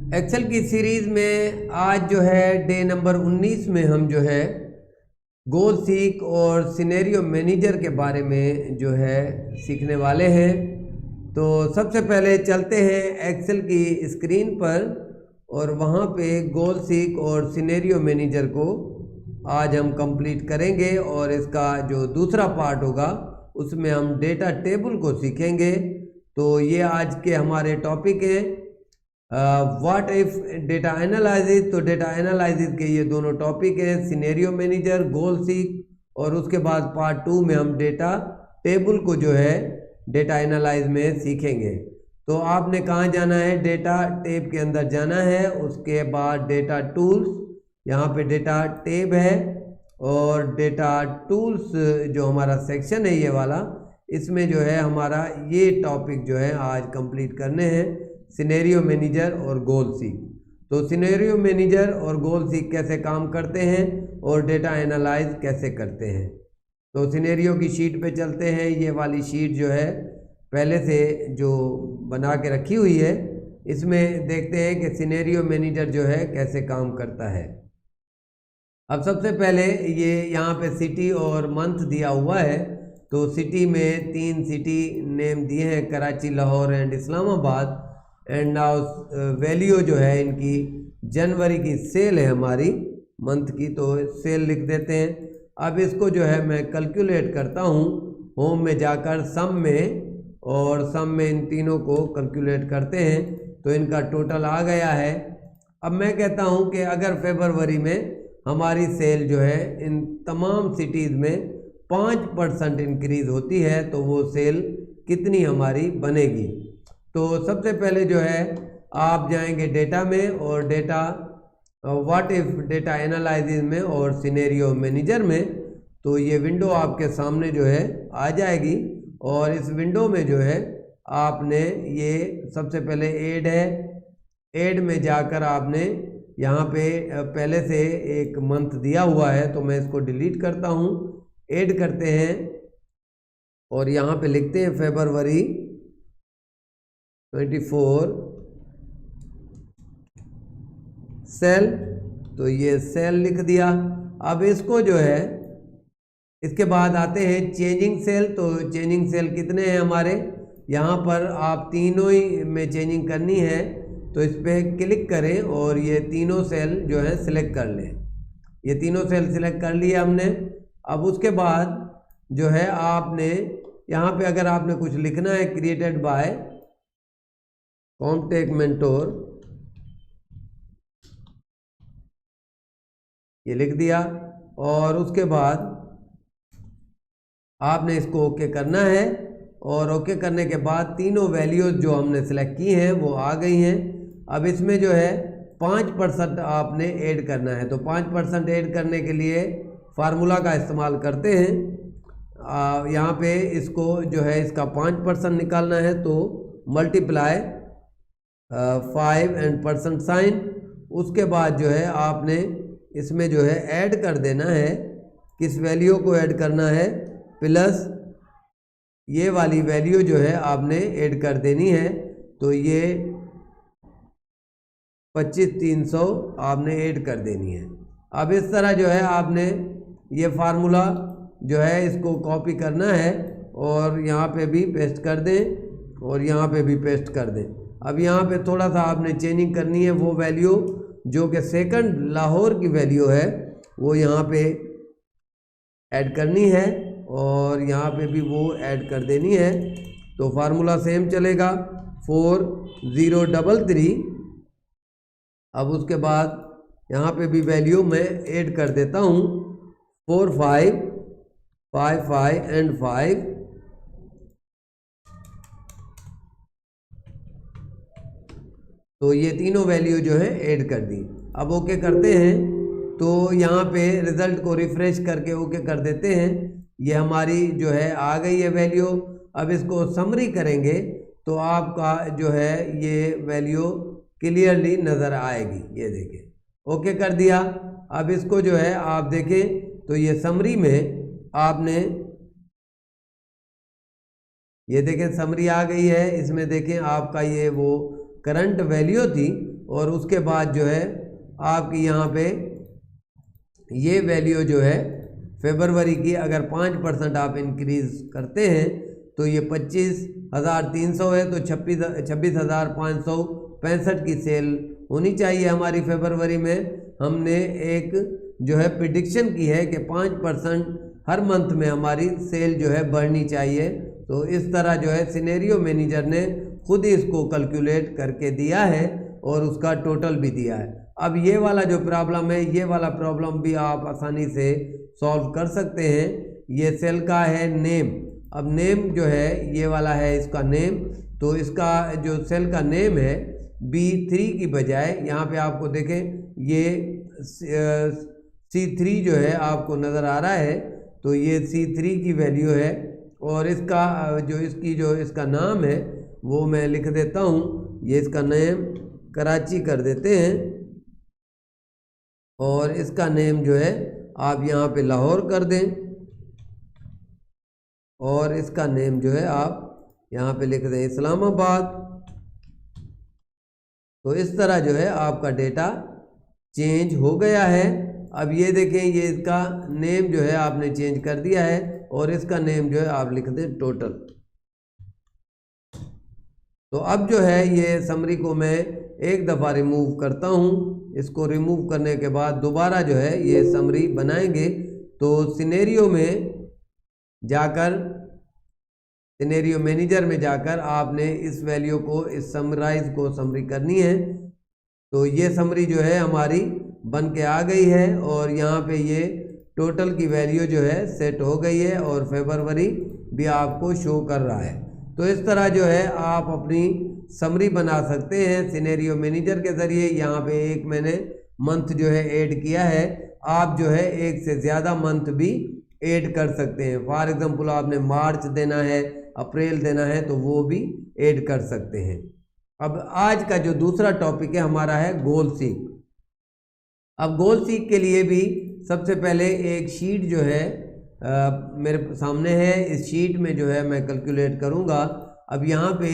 Excel की series में आज जो है डे नंबर 19 में हम जो है गोल सीक और सिनेरियो मैनेजर के बारे में जो है सीखने वाले हैं। तो सबसे पहले चलते हैं एक्सेल की स्क्रीन पर और वहाँ पे गोल सीक और सिनेरियो मैनेजर को आज हम कंप्लीट करेंगे और इसका जो दूसरा पार्ट होगा उसमें हम डेटा टेबल को सीखेंगे। तो ये आज के हमारे टॉपिक हैं। व्हाट इफ डेटा एनालिसिस, तो डेटा एनालिसिस के ये दोनों टॉपिक हैं, सिनेरियो मैनेजर, गोल सीक और उसके बाद पार्ट 2 में हम डेटा टेबल को जो है डेटा एनालाइज में सीखेंगे। तो आपने कहाँ जाना है? डेटा टेब के अंदर जाना है, उसके बाद डेटा टूल्स, यहाँ पे डेटा टेब है और डेटा टूल्स जो हमारा सेक्शन है ये वाला, इसमें जो है हमारा ये टॉपिक जो है आज कंप्लीट करने हैं, सिनेरियो मैनेजर और गोल सीक। तो सिनेरियो मैनेजर और गोल सीक कैसे काम करते हैं और डेटा एनालाइज कैसे करते हैं। तो सिनेरियो की शीट पे चलते हैं। ये वाली शीट जो है पहले से जो बना के रखी हुई है, इसमें देखते हैं कि सिनेरियो मैनेजर जो है कैसे काम करता है। अब सबसे पहले ये यहाँ पे सिटी और मंथ दिया हुआ है। तो सिटी में 3 सिटी नेम दिए हैं, Karachi, Lahore and Islamabad. And now value जो है इनकी जनवरी की सेल है हमारी, मंथ की, तो सेल लिख देते हैं। अब इसको जो है मैं कैलकुलेट करता हूँ होम में जाकर सम में, और सम में इन तीनों को कैलकुलेट करते हैं तो इनका टोटल आ गया है। अब मैं कहता हूँ कि अगर फरवरी में हमारी सेल जो है इन तमाम सिटीज़ में 5% इंक्रीज़ होती है तो वो सेल कितनी हमारी बनेगी। तो सबसे पहले जो है आप जाएंगे डेटा में और data what if data analysis में और सिनेरियो मैनेजर में। तो ये विंडो आपके सामने जो है आ जाएगी और इस विंडो में जो है आपने ये सबसे पहले ऐड है, ऐड में जाकर आपने यहाँ पे पहले से एक मंथ दिया हुआ है तो मैं इसको डिलीट करता हूँ। ऐड करते हैं और यहाँ पे लिखते हैं फरवरी 24 सेल, तो ये सेल लिख दिया। अब इसको जो है इसके बाद आते हैं चेंजिंग सेल। तो चेंजिंग सेल कितने हैं हमारे, यहाँ पर आप तीनों ही में चेंजिंग करनी है तो इस पर क्लिक करें और ये तीनों सेल जो है सिलेक्ट कर लें। ये तीनों सेल सिलेक्ट कर लिए हमने। अब उसके बाद जो है आपने यहाँ पे अगर आपने कुछ लिखना है, क्रिएटेड बाय कॉन्टैक्ट मेंटोर, ये लिख दिया और उसके बाद आपने इसको ओके करना है और ओके करने के बाद तीनों वैल्यूज जो हमने सेलेक्ट की हैं वो आ गई हैं। अब इसमें जो है 5% आपने ऐड करना है। तो 5% ऐड करने के लिए फार्मूला का इस्तेमाल करते हैं। यहाँ पे इसको जो है इसका 5% निकालना है तो मल्टीप्लाई 5 एंड परसेंट साइन। उसके बाद जो है आपने इसमें जो है ऐड कर देना है, किस वैल्यू को ऐड करना है, प्लस ये वाली वैल्यू जो है आपने ऐड कर देनी है। तो ये 25,300 आपने ऐड कर देनी है। अब इस तरह जो है आपने ये फार्मूला जो है इसको कॉपी करना है और यहाँ पे भी पेस्ट कर दें और यहाँ पे भी पेस्ट कर दें। अब यहाँ पे थोड़ा सा आपने चेंजिंग करनी है, वो वैल्यू जो कि सेकंड लाहौर की वैल्यू है वो यहाँ पे ऐड करनी है और यहाँ पे भी वो ऐड कर देनी है। तो फार्मूला सेम चलेगा 4033। अब उसके बाद यहाँ पे भी वैल्यू मैं ऐड कर देता हूँ 4 5 5 5 एंड 5। तो ये तीनों वैल्यू जो है ऐड कर दी। अब ओके करते हैं तो यहाँ पे रिज़ल्ट को रिफ़्रेश करके ओके कर देते हैं। ये हमारी जो है आ गई है वैल्यू। अब इसको समरी करेंगे तो आपका जो है ये वैल्यू क्लियरली नज़र आएगी। ये देखें, ओके कर दिया। अब इसको जो है आप देखें तो ये समरी में आपने ये देखें समरी आ गई है। इसमें देखें आपका ये वो करंट वैल्यू थी और उसके बाद जो है आपकी यहाँ पे ये वैल्यू जो है फरवरी की अगर 5% आप इंक्रीज करते हैं तो ये 25,300 है, तो 26,565 की सेल होनी चाहिए हमारी फरवरी में। हमने एक जो है प्रिडिक्शन की है कि 5% हर मंथ में हमारी सेल जो है बढ़नी चाहिए। तो इस तरह जो है सिनेरियो मैनेजर ने खुद ही इसको कैलकुलेट करके दिया है और उसका टोटल भी दिया है। अब ये वाला जो प्रॉब्लम है, ये वाला प्रॉब्लम भी आप आसानी से सॉल्व कर सकते हैं। ये सेल का है नेम। अब नेम जो है ये वाला है इसका नेम, तो इसका जो सेल का नेम है B3 की बजाय यहाँ पे आपको देखें ये C3 जो है आपको नज़र आ रहा है, तो ये C3 की वैल्यू है और इसका जो इसका नाम है वो मैं लिख देता हूँ। ये इसका नेम कराची कर देते हैं और इसका नेम जो है आप यहाँ पे लाहौर कर दें और इसका नेम जो है आप यहाँ पे लिख दें इस्लामाबाद। तो इस तरह जो है आपका डेटा चेंज हो गया है। अब ये देखें, ये इसका नेम जो है आपने चेंज कर दिया है और इसका नेम जो है आप लिख दें टोटल। तो अब जो है ये समरी को मैं एक दफ़ा रिमूव करता हूँ। इसको रिमूव करने के बाद दोबारा जो है ये समरी बनाएंगे। तो सिनेरियो में जाकर, सिनेरियो मैनेजर में जाकर आपने इस वैल्यू को, इस समराइज को समरी करनी है। तो ये समरी जो है हमारी बन के आ गई है और यहाँ पे ये टोटल की वैल्यू जो है सेट हो गई है और फरवरी भी आपको शो कर रहा है। तो इस तरह जो है आप अपनी समरी बना सकते हैं सिनेरियो मैनेजर के ज़रिए। यहाँ पे एक मैंने मंथ जो है ऐड किया है, आप जो है एक से ज़्यादा मंथ भी ऐड कर सकते हैं। फॉर एग्जांपल आपने मार्च देना है, अप्रैल देना है, तो वो भी ऐड कर सकते हैं। अब आज का जो दूसरा टॉपिक है हमारा है गोल सीक। अब गोल सीक के लिए भी सबसे पहले एक शीट जो है मेरे सामने है। इस शीट में जो है मैं कैलकुलेट करूँगा। अब यहाँ पे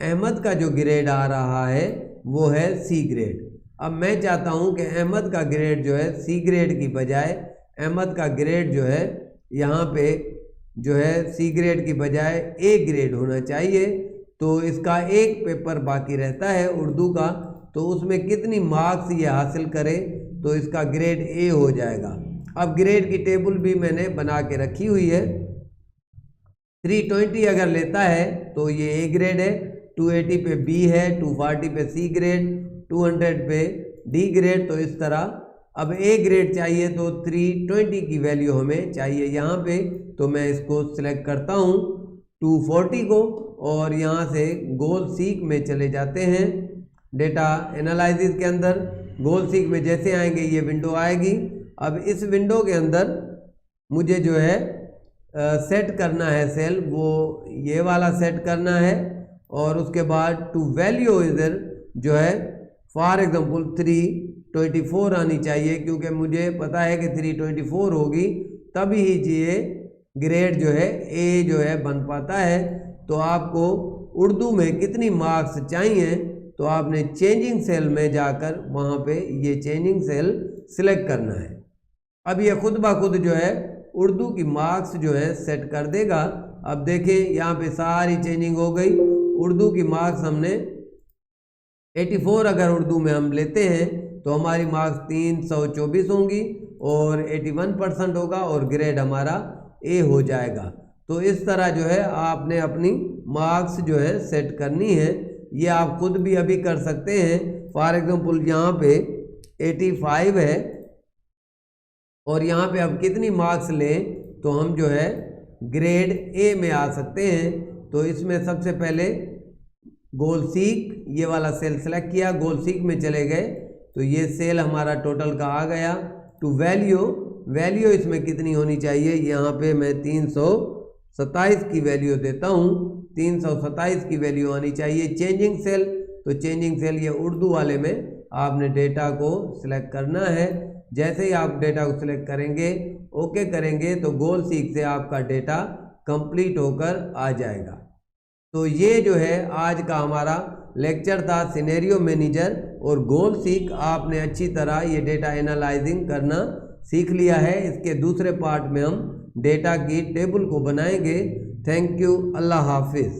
अहमद का जो ग्रेड आ रहा है वो है C ग्रेड। अब मैं चाहता हूँ कि अहमद का ग्रेड जो है C ग्रेड की बजाय, अहमद का ग्रेड जो है यहाँ पे जो है C ग्रेड की बजाय A ग्रेड होना चाहिए। तो इसका एक पेपर बाकी रहता है उर्दू का, तो उसमें कितनी मार्क्स ये हासिल करे तो इसका ग्रेड A हो जाएगा। अब ग्रेड की टेबल भी मैंने बना के रखी हुई है। 320 अगर लेता है तो ये A ग्रेड है, 280 पे B है, 240 पे C ग्रेड, 200 पे D ग्रेड। तो इस तरह अब A ग्रेड चाहिए तो 320 की वैल्यू हमें चाहिए यहाँ पे। तो मैं इसको सिलेक्ट करता हूँ 240 को और यहाँ से गोल सीक में चले जाते हैं। डेटा एनालिसिस के अंदर गोल सीक में जैसे आएंगे ये विंडो आएगी। अब इस विंडो के अंदर मुझे जो है सेट करना है सेल, वो ये वाला सेट करना है और उसके बाद टू वैल्यू इधर जो है फॉर एग्जांपल 324 आनी चाहिए, क्योंकि मुझे पता है कि 324 होगी तभी ही ये ग्रेड जो है A जो है बन पाता है। तो आपको उर्दू में कितनी मार्क्स चाहिए तो आपने चेंजिंग सेल में जाकर वहाँ पे ये चेंजिंग सेल सिलेक्ट करना है। अब ये खुद ब खुद जो है उर्दू की मार्क्स जो है सेट कर देगा। अब देखें यहाँ पे सारी चेंजिंग हो गई। उर्दू की मार्क्स हमने 84 अगर उर्दू में हम लेते हैं तो हमारी मार्क्स 324 होंगी और 81% होगा और ग्रेड हमारा A हो जाएगा। तो इस तरह जो है आपने अपनी मार्क्स जो है सेट करनी है। ये आप खुद भी अभी कर सकते हैं। फॉर एग्जांपल यहाँ पे 85 है और यहाँ पे अब कितनी मार्क्स लें तो हम जो है ग्रेड A में आ सकते हैं। तो इसमें सबसे पहले गोल सीक ये वाला सेल सेलेक्ट किया, गोल सीक में चले गए तो ये सेल हमारा टोटल का आ गया। टू वैल्यू इसमें कितनी होनी चाहिए, यहाँ पे मैं 327 की वैल्यू देता हूँ। 327 की वैल्यू आनी चाहिए। चेंजिंग सेल, तो चेंजिंग सेल ये उर्दू वाले में आपने डेटा को सिलेक्ट करना है। जैसे ही आप डेटा को सिलेक्ट करेंगे, ओके करेंगे, तो गोल सीक से आपका डेटा कंप्लीट होकर आ जाएगा। तो ये जो है आज का हमारा लेक्चर था सिनेरियो मैनेजर और गोल सीक। आपने अच्छी तरह ये डेटा एनालाइजिंग करना सीख लिया है। इसके दूसरे पार्ट में हम डेटा की टेबल को बनाएंगे। थैंक यू, अल्लाह हाफिज़।